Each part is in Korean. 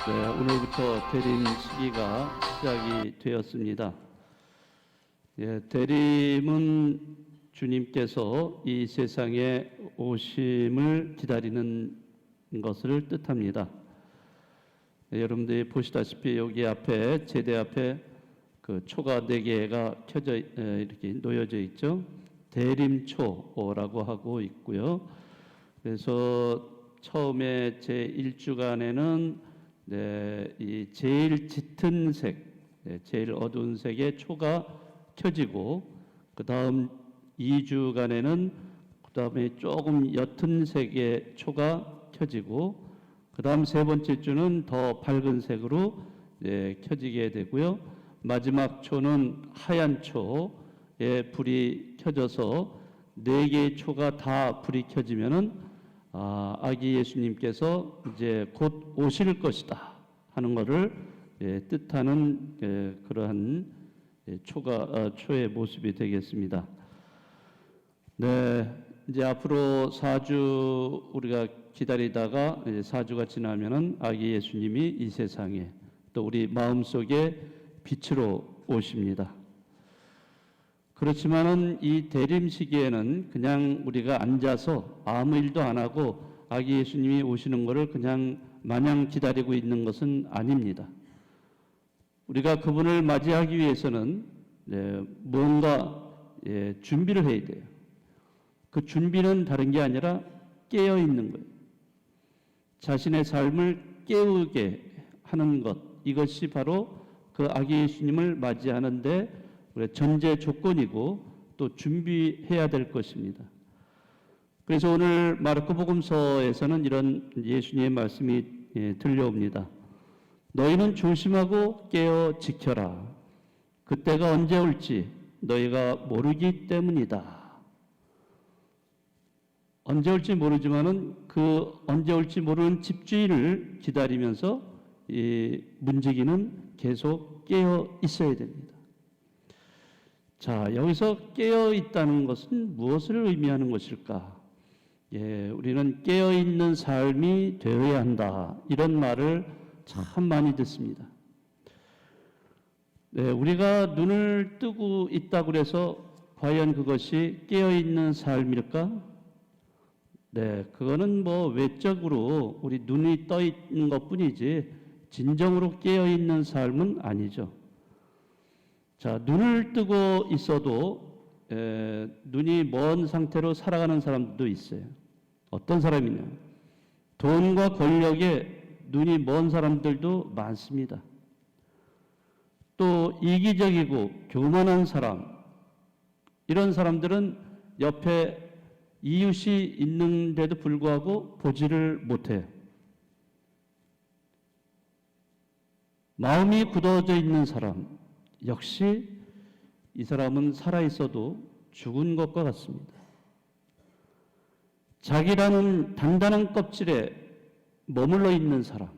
네, 오늘부터 대림 시기가 시작이 되었습니다. 예, 대림은 주님께서 이 세상에 오심을 기다리는 것을 뜻합니다. 예, 여러분들이 보시다시피 여기 앞에 제대 앞에 그 초가 4개가 켜져 이렇게 놓여져 있죠. 대림초라고 하고 있고요. 그래서 처음에 제 1주간에는 이 제일 짙은 색, 제일 어두운 색의 초가 켜지고, 그 다음 2주간에는 그 다음에 조금 옅은 색의 초가 켜지고, 그 다음 3번째 주는 더 밝은 색으로 켜지게 되고요. 마지막 초는 하얀 초에 불이 켜져서 4개의 초가 다 불이 켜지면은 아기 예수님께서 이제 곧 오실 것이다 하는 것을 뜻하는 그러한 초의 모습이 되겠습니다. 네, 이제 앞으로 4주 우리가 기다리다가 4주가 지나면은 아기 예수님이 이 세상에 또 우리 마음속에 빛으로 오십니다. 그렇지만은 이 대림 시기에는 그냥 우리가 앉아서 아무 일도 안 하고 아기 예수님이 오시는 것을 그냥 마냥 기다리고 있는 것은 아닙니다. 우리가 그분을 맞이하기 위해서는 뭔가 준비를 해야 돼요. 그 준비는 다른 게 아니라 깨어 있는 거예요. 자신의 삶을 깨우게 하는 것, 이것이 바로 그 아기 예수님을 맞이하는데 전제 조건이고 또 준비해야 될 것입니다. 그래서 오늘 마르코복음서에서는 이런 예수님의 말씀이 들려옵니다. 너희는 조심하고 깨어 지켜라. 그때가 언제 올지 너희가 모르기 때문이다. 언제 올지 모르지만은 그 언제 올지 모르는 집주인을 기다리면서 이 문지기는 계속 깨어 있어야 됩니다. 자, 여기서 깨어 있다는 것은 무엇을 의미하는 것일까? 우리는 깨어 있는 삶이 되어야 한다. 이런 말을 참 많이 듣습니다. 우리가 눈을 뜨고 있다고 해서 과연 그것이 깨어 있는 삶일까? 그거는 뭐 외적으로 우리 눈이 떠 있는 것뿐이지 진정으로 깨어 있는 삶은 아니죠. 자, 눈을 뜨고 있어도 눈이 먼 상태로 살아가는 사람들도 있어요. 어떤 사람이냐? 돈과 권력에 눈이 먼 사람들도 많습니다. 또 이기적이고 교만한 사람, 이런 사람들은 옆에 이웃이 있는데도 불구하고 보지를 못해요. 마음이 굳어져 있는 사람, 역시 이 사람은 살아있어도 죽은 것과 같습니다. 자기라는 단단한 껍질에 머물러 있는 사람,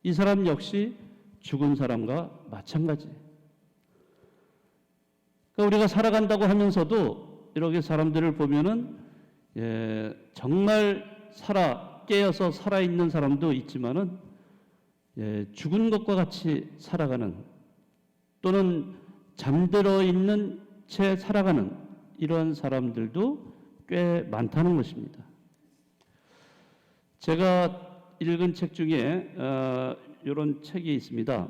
이 사람 역시 죽은 사람과 마찬가지예요. 그러니까 우리가 살아간다고 하면서도 이렇게 사람들을 보면은 정말 깨어서 살아있는 사람도 있지만은 죽은 것과 같이 살아가는, 또는 잠들어 있는 채 살아가는 이런 사람들도 꽤 많다는 것입니다. 제가 읽은 책 중에 이런 책이 있습니다.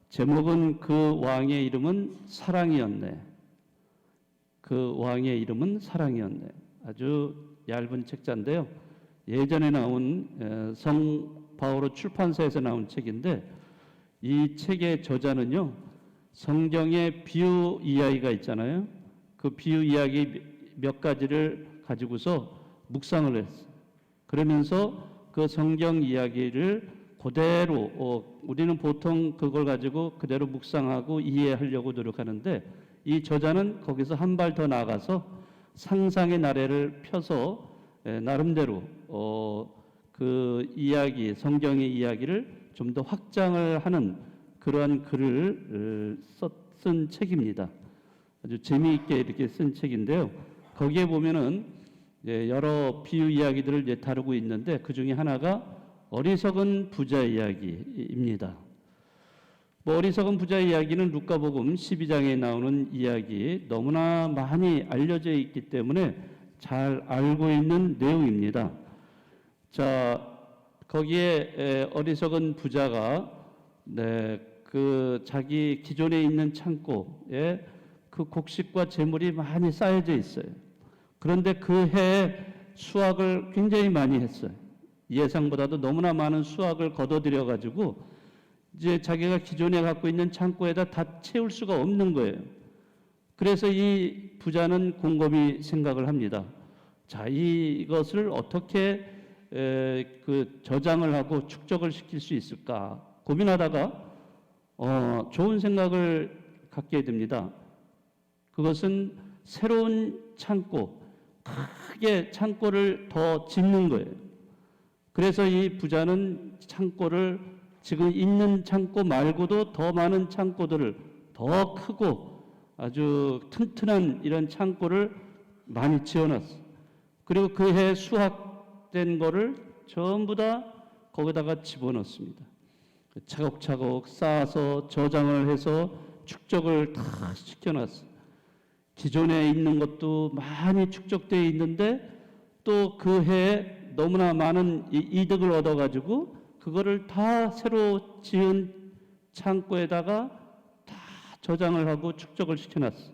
제목은 그 왕의 이름은 사랑이었네. 그 왕의 이름은 사랑이었네. 아주 얇은 책자인데요. 예전에 나온 성 바오로 출판사에서 나온 책인데, 이 책의 저자는요, 성경의 비유 이야기가 있잖아요. 그 비유 이야기 몇 가지를 가지고서 묵상을 했어요. 그러면서 그 성경 이야기를 그대로 우리는 보통 그걸 가지고 그대로 묵상하고 이해하려고 노력하는데, 이 저자는 거기서 한 발 더 나아가서 상상의 나래를 펴서 나름대로 그 이야기, 성경의 이야기를 좀 더 확장을 하는 그러한 글을 쓴 책입니다. 아주 재미있게 이렇게 쓴 책인데요. 거기에 보면은 여러 비유 이야기들을 다루고 있는데, 그 중에 하나가 어리석은 부자 이야기입니다. 어리석은 부자 이야기는 루카복음 12장에 나오는 이야기, 너무나 많이 알려져 있기 때문에 잘 알고 있는 내용입니다. 자, 거기에 어리석은 부자가 그 자기 기존에 있는 창고에 그 곡식과 재물이 많이 쌓여져 있어요. 그런데 그 해에 수확을 굉장히 많이 했어요. 예상보다도 너무나 많은 수확을 거둬들여 가지고 이제 자기가 기존에 갖고 있는 창고에다 다 채울 수가 없는 거예요. 그래서 이 부자는 곰곰이 생각을 합니다. 자, 이것을 어떻게 그 저장을 하고 축적을 시킬 수 있을까 고민하다가 좋은 생각을 갖게 됩니다. 그것은 새로운 창고, 크게 창고를 더 짓는 거예요. 그래서 이 부자는 창고를 지금 있는 창고 말고도 더 많은 창고들을 더 크고 아주 튼튼한 이런 창고를 많이 지어놨어요. 그리고 그 해 수확된 거를 전부 다 거기다가 집어넣습니다. 차곡차곡 쌓아서 저장을 해서 축적을 다 시켜놨어요. 기존에 있는 것도 많이 축적되어 있는데 또 그 해에 너무나 많은 이득을 얻어가지고 그거를 다 새로 지은 창고에다가 다 저장을 하고 축적을 시켜놨어요.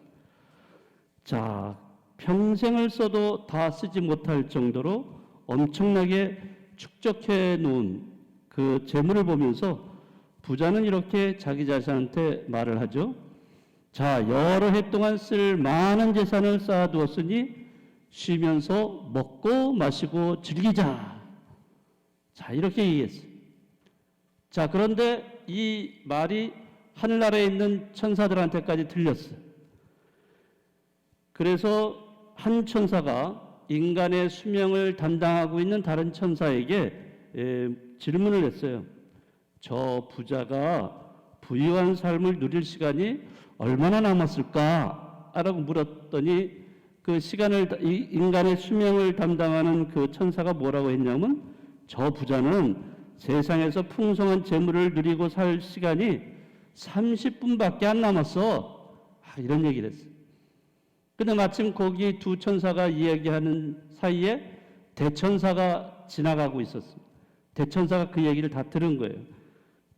자, 평생을 써도 다 쓰지 못할 정도로 엄청나게 축적해 놓은 그 재물을 보면서 부자는 이렇게 자기 자신한테 말을 하죠. 자, 여러 해 동안 쓸 많은 재산을 쌓아두었으니 쉬면서 먹고 마시고 즐기자. 자, 이렇게 얘기했어요. 자, 그런데 이 말이 하늘나라에 있는 천사들한테까지 들렸어요. 그래서 한 천사가 인간의 수명을 담당하고 있는 다른 천사에게 질문을 했어요. 저 부자가 부유한 삶을 누릴 시간이 얼마나 남았을까? 라고 물었더니 그 시간을, 인간의 수명을 담당하는 그 천사가 뭐라고 했냐면 저 부자는 세상에서 풍성한 재물을 누리고 살 시간이 30분밖에 안 남았어. 이런 얘기를 했어요. 근데 마침 거기 두 천사가 이야기하는 사이에 대천사가 지나가고 있었어요. 대천사가 그 얘기를 다 들은 거예요.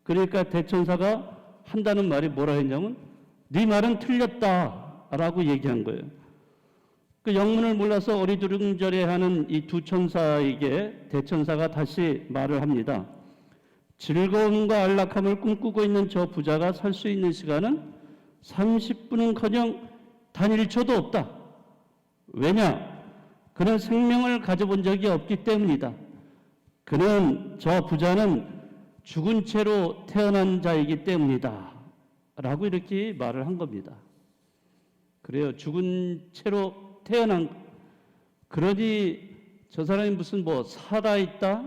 그러니까 대천사가 한다는 말이 뭐라 했냐면 네 말은 틀렸다라고 얘기한 거예요. 그 영문을 몰라서 어리둥절해하는 이 두 천사에게 대천사가 다시 말을 합니다. 즐거움과 안락함을 꿈꾸고 있는 저 부자가 살 수 있는 시간은 30분은커녕 단 1초도 없다. 왜냐? 그는 생명을 가져본 적이 없기 때문이다. 저 부자는 죽은 채로 태어난 자이기 때문이다. 라고 이렇게 말을 한 겁니다. 그래요. 죽은 채로 태어난, 그러니 저 사람이 무슨 살아있다?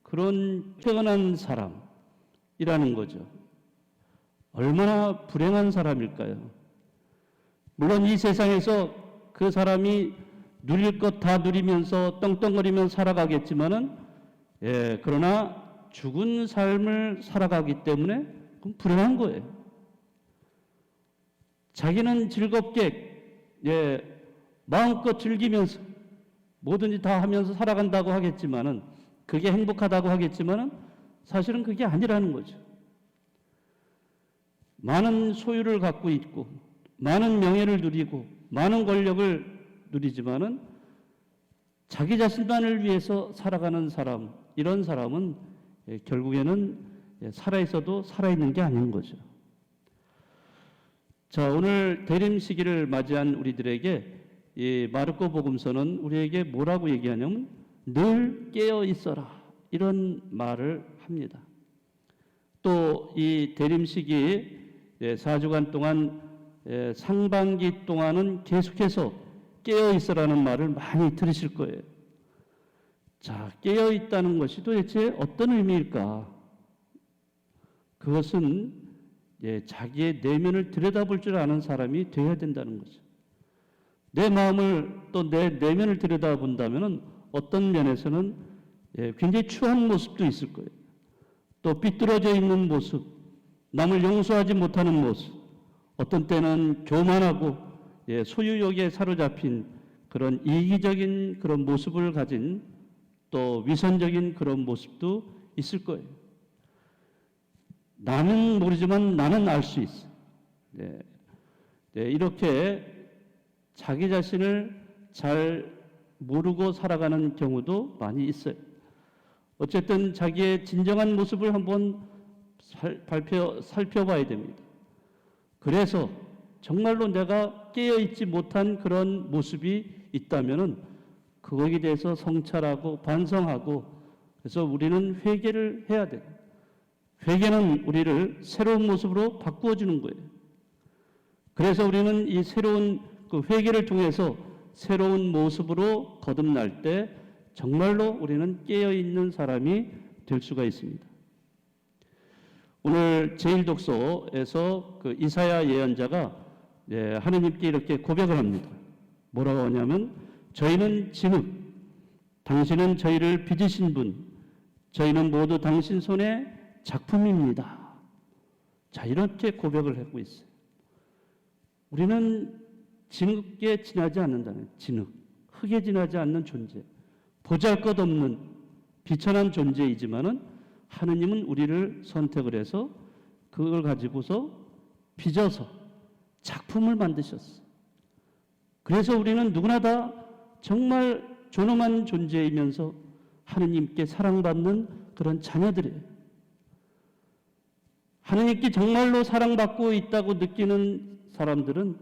그런 태어난 사람이라는 거죠. 얼마나 불행한 사람일까요? 물론 이 세상에서 그 사람이 누릴 것 다 누리면서 떵떵거리면서 살아가겠지만은, 그러나 죽은 삶을 살아가기 때문에 그건 불행한 거예요. 자기는 즐겁게, 마음껏 즐기면서 뭐든지 다 하면서 살아간다고 하겠지만은, 그게 행복하다고 하겠지만은, 사실은 그게 아니라는 거죠. 많은 소유를 갖고 있고, 많은 명예를 누리고, 많은 권력을 누리지만은, 자기 자신만을 위해서 살아가는 사람, 이런 사람은 결국에는 살아있어도 살아있는 게 아닌 거죠. 자, 오늘 대림 시기를 맞이한 우리들에게 이 마르코 복음서는 우리에게 뭐라고 얘기하냐면 늘 깨어 있어라, 이런 말을 합니다. 또 이 대림 시기 4주간 동안 상반기 동안은 계속해서 깨어 있어라는 말을 많이 들으실 거예요. 자, 깨어 있다는 것이 도대체 어떤 의미일까? 그것은 자기의 내면을 들여다볼 줄 아는 사람이 되어야 된다는 거죠. 내 마음을 또 내 내면을 들여다본다면 어떤 면에서는 굉장히 추한 모습도 있을 거예요. 또 삐뚤어져 있는 모습, 남을 용서하지 못하는 모습, 어떤 때는 교만하고 소유욕에 사로잡힌 그런 이기적인 그런 모습을 가진 또 위선적인 그런 모습도 있을 거예요. 나는 모르지만 나는 알 수 있어. 이렇게 자기 자신을 잘 모르고 살아가는 경우도 많이 있어요. 어쨌든 자기의 진정한 모습을 한번 살펴봐야 됩니다. 그래서 정말로 내가 깨어있지 못한 그런 모습이 있다면은 그거에 대해서 성찰하고 반성하고 그래서 우리는 회개를 해야 돼요. 회개는 우리를 새로운 모습으로 바꾸어 주는 거예요. 그래서 우리는 이 새로운 그 회개를 통해서 새로운 모습으로 거듭날 때 정말로 우리는 깨어있는 사람이 될 수가 있습니다. 오늘 제1독서에서 그 이사야 예언자가 하느님께 이렇게 고백을 합니다. 뭐라고 하냐면 저희는 진흙, 당신은 저희를 빚으신 분, 저희는 모두 당신 손의 작품입니다. 자, 이렇게 고백을 하고 있어요. 우리는 진흙에 지나지 않는다는 진흙, 흙에 지나지 않는 존재, 보잘것없는 비천한 존재이지만은 하느님은 우리를 선택을 해서 그걸 가지고서 빚어서 작품을 만드셨어요. 그래서 우리는 누구나 다 정말 존엄한 존재이면서 하느님께 사랑받는 그런 자녀들이에요. 하느님께 정말로 사랑받고 있다고 느끼는 사람들은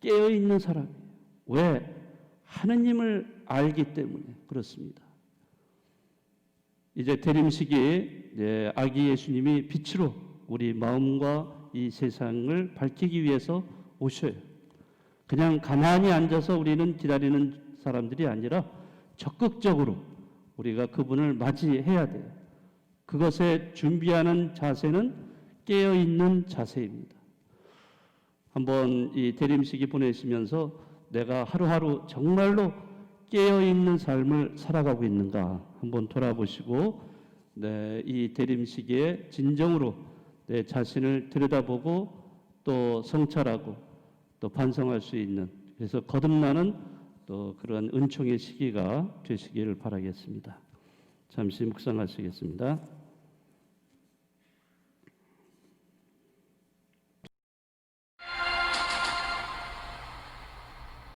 깨어있는 사람이에요. 왜? 하느님을 알기 때문에 그렇습니다. 이제 대림 시기에 아기 예수님이 빛으로 우리 마음과 이 세상을 밝히기 위해서 오셔요. 그냥 가만히 앉아서 우리는 기다리는 사람들이 아니라 적극적으로 우리가 그분을 맞이해야 돼요. 그것에 준비하는 자세는 깨어있는 자세입니다. 한번 이 대림시기 보내시면서 내가 하루하루 정말로 깨어있는 삶을 살아가고 있는가 한번 돌아보시고 이 대림시기에 진정으로 내 자신을 들여다보고 또 성찰하고 또 반성할 수 있는 그래서 거듭나는 또 그런 은총의 시기가 되시기를 바라겠습니다. 잠시 묵상하시겠습니다.